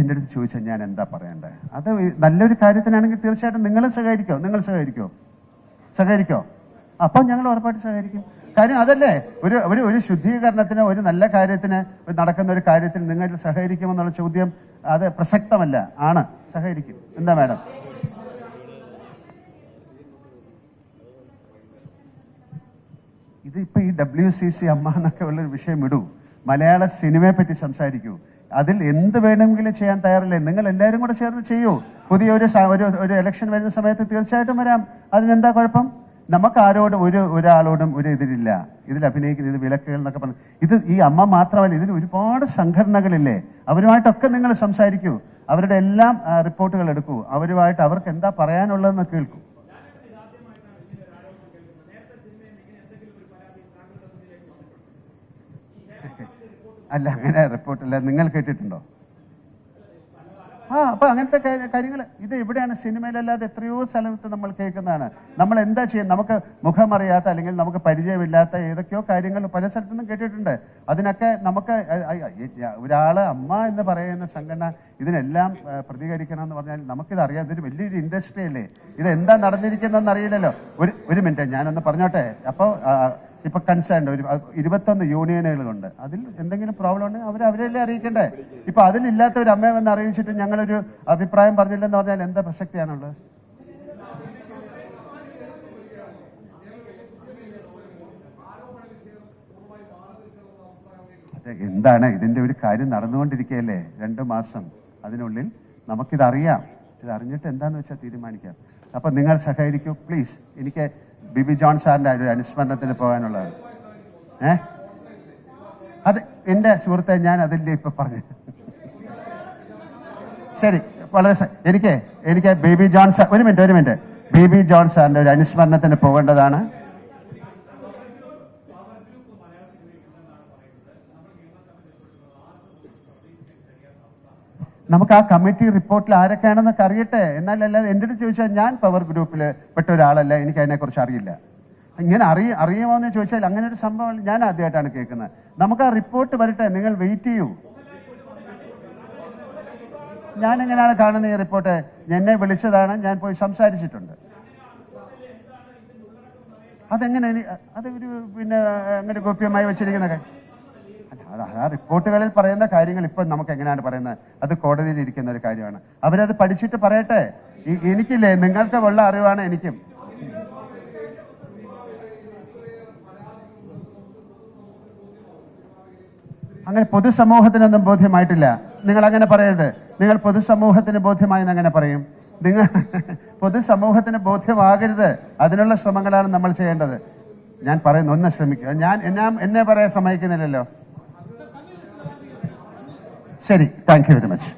എൻ്റെ അടുത്ത് ചോദിച്ചാൽ ഞാൻ എന്താ പറയണ്ടേ? അത് നല്ലൊരു കാര്യത്തിനാണെങ്കിൽ തീർച്ചയായിട്ടും നിങ്ങളും സഹകരിക്കോ? അപ്പം ഞങ്ങൾ ഉറപ്പായിട്ട് സഹകരിക്കും. കാര്യം അതല്ലേ, ഒരു ശുദ്ധീകരണത്തിന്, ഒരു നല്ല കാര്യത്തിന്, നടക്കുന്ന ഒരു കാര്യത്തിൽ നിങ്ങൾ സഹകരിക്കുമെന്നുള്ള ചോദ്യം അത് പ്രസക്തമല്ല. സഹകരിക്കും. എന്താ മാഡം? ഇതിപ്പോ ഈ WCC അമ്മ എന്നൊക്കെ ഉള്ളൊരു വിഷയം ഇടൂ, മലയാള സിനിമയെ പറ്റി സംസാരിക്കൂ. അതിൽ എന്ത് വേണമെങ്കിലും ചെയ്യാൻ തയ്യാറല്ലേ? നിങ്ങൾ എല്ലാവരും കൂടെ ചേർന്ന് ചെയ്യൂ. പുതിയ ഒരു ഇലക്ഷൻ വരുന്ന സമയത്ത് തീർച്ചയായിട്ടും വരാം. അതിനെന്താ കുഴപ്പം? നമുക്ക് ആരോടും ഒരാളോടും ഒരു എതിരില്ല. ഇതിൽ അഭിനയിക്കുന്ന ഇത് വിലക്കുകൾ എന്നൊക്കെ പറഞ്ഞു. ഈ അമ്മ മാത്രമല്ല, ഇതിന് ഒരുപാട് സംഘടനകളില്ലേ, അവരുമായിട്ടൊക്കെ നിങ്ങൾ സംസാരിക്കൂ. അവരുടെ എല്ലാം റിപ്പോർട്ടുകൾ എടുക്കൂ. അവരുമായിട്ട് അവർക്ക് എന്താ പറയാനുള്ളതെന്ന് കേൾക്കൂ. അല്ല, അങ്ങനെ റിപ്പോർട്ടില്ല. നിങ്ങൾ കേട്ടിട്ടുണ്ടോ? അപ്പൊ അങ്ങനത്തെ കാര്യങ്ങൾ ഇത് എവിടെയാണ്? സിനിമയിലല്ലാതെ എത്രയോ സ്ഥലത്ത് നമ്മൾ കേൾക്കുന്നതാണ്. നമ്മൾ എന്താ ചെയ്യുന്നത്? നമുക്ക് മുഖമറിയാത്ത അല്ലെങ്കിൽ നമുക്ക് പരിചയമില്ലാത്ത ഏതൊക്കെയോ കാര്യങ്ങൾ പല സ്ഥലത്തു നിന്നും കേട്ടിട്ടുണ്ട്. അതിനൊക്കെ നമുക്ക് ഒരാള് അമ്മ എന്ന് പറയുന്ന സംഘടന ഇതിനെല്ലാം പ്രതികരിക്കണം എന്ന് പറഞ്ഞാൽ നമുക്കിത് അറിയാം. ഇതൊരു വലിയൊരു ഇൻഡസ്ട്രി അല്ലേ. ഇത് എന്താ നടന്നിരിക്കുന്നതെന്ന് അറിയില്ലല്ലോ. ഒരു മിനിറ്റ് ഞാനൊന്ന് പറഞ്ഞോട്ടെ. അപ്പോൾ ഇപ്പൊ കൺസേൺഡ് 21 യൂണിയനുകളുണ്ട്. അതിൽ എന്തെങ്കിലും പ്രോബ്ലം ഉണ്ടെങ്കിൽ അവരെല്ലാം അറിയിക്കണ്ടേ? ഇപ്പൊ അതിലില്ലാത്ത ഒരു അമ്മയെ വന്ന് അറിയിച്ചിട്ട് ഞങ്ങളൊരു അഭിപ്രായം പറഞ്ഞില്ലെന്ന് പറഞ്ഞാൽ എന്താ പ്രസക്തിയാണുള്ളത്? അതെ, എന്താണ് ഇതിന്റെ ഒരു കാര്യം നടന്നുകൊണ്ടിരിക്കുകയല്ലേ 2 മാസം. അതിനുള്ളിൽ നമുക്കിതറിയാം. ഇതറിഞ്ഞിട്ട് എന്താന്ന് വെച്ചാൽ തീരുമാനിക്കാം. അപ്പൊ നിങ്ങൾ സഹകരിക്കൂ പ്ലീസ്. എനിക്ക് ബിബി ജോൺ സാറിന്റെ ഒരു അനുസ്മരണത്തിന് പോകാനുള്ളതാണ്. അത് എന്റെ സുഹൃത്തെ, ഞാൻ അതിന്റെ ഇപ്പൊ പറഞ്ഞു. ശരി, വളരെ എനിക്ക് ബേബി ജോൺ സാർ ഒരു മിനിറ്റ് ബേബി ജോൺ സാറിന്റെ ഒരു അനുസ്മരണത്തിന് പോകേണ്ടതാണ്. നമുക്ക് ആ കമ്മിറ്റി റിപ്പോർട്ടിൽ ആരൊക്കെയാണെന്നൊക്കെ അറിയട്ടെ. എന്നാലല്ലാതെ എൻ്റെ അടുത്ത് ചോദിച്ചാൽ ഞാൻ പവർ ഗ്രൂപ്പിൽ പെട്ട ഒരാളല്ല, എനിക്ക് അതിനെക്കുറിച്ച് അറിയില്ല. ഇങ്ങനെ അറിയുമോ എന്ന് ചോദിച്ചാൽ അങ്ങനെ ഒരു സംഭവം ഞാൻ ആദ്യമായിട്ടാണ് കേൾക്കുന്നത്. നമുക്ക് ആ റിപ്പോർട്ട് വരട്ടെ, നിങ്ങൾ വെയിറ്റ് ചെയ്യൂ. ഞാൻ എങ്ങനെയാണ് കാണുന്നത് ഈ റിപ്പോർട്ട്? എന്നെ വിളിച്ചതാണ്, ഞാൻ പോയി സംസാരിച്ചിട്ടുണ്ട്. അതെങ്ങനെ അത് അങ്ങനെ ഗോപ്യമായി വെച്ചിരിക്കുന്ന ആ റിപ്പോർട്ടുകളിൽ പറയുന്ന കാര്യങ്ങൾ ഇപ്പം നമുക്ക് എങ്ങനെയാണ് പറയുന്നത്? അത് കോടതിയിൽ ഇരിക്കുന്ന ഒരു കാര്യമാണ്. അവരത് പഠിച്ചിട്ട് പറയട്ടെ. എനിക്കില്ലേ, നിങ്ങൾക്ക് ഉള്ള അറിവാണ് എനിക്കും. അങ്ങനെ പൊതുസമൂഹത്തിനൊന്നും ബോധ്യമായിട്ടില്ല. നിങ്ങൾ അങ്ങനെ പറയരുത്. നിങ്ങൾ പൊതുസമൂഹത്തിന് ബോധ്യമായി എന്നങ്ങനെ പറയും. നിങ്ങൾ പൊതുസമൂഹത്തിന് ബോധ്യമാകരുത്. അതിനുള്ള ശ്രമങ്ങളാണ് നമ്മൾ ചെയ്യേണ്ടത്. ഞാൻ പറയുന്നു, ഒന്ന് ശ്രമിക്കുക. എന്നെ പറയാൻ സമ്മതിക്കുന്നില്ലല്ലോ. ശരി, താങ്ക് യു വെരി മച്ച്.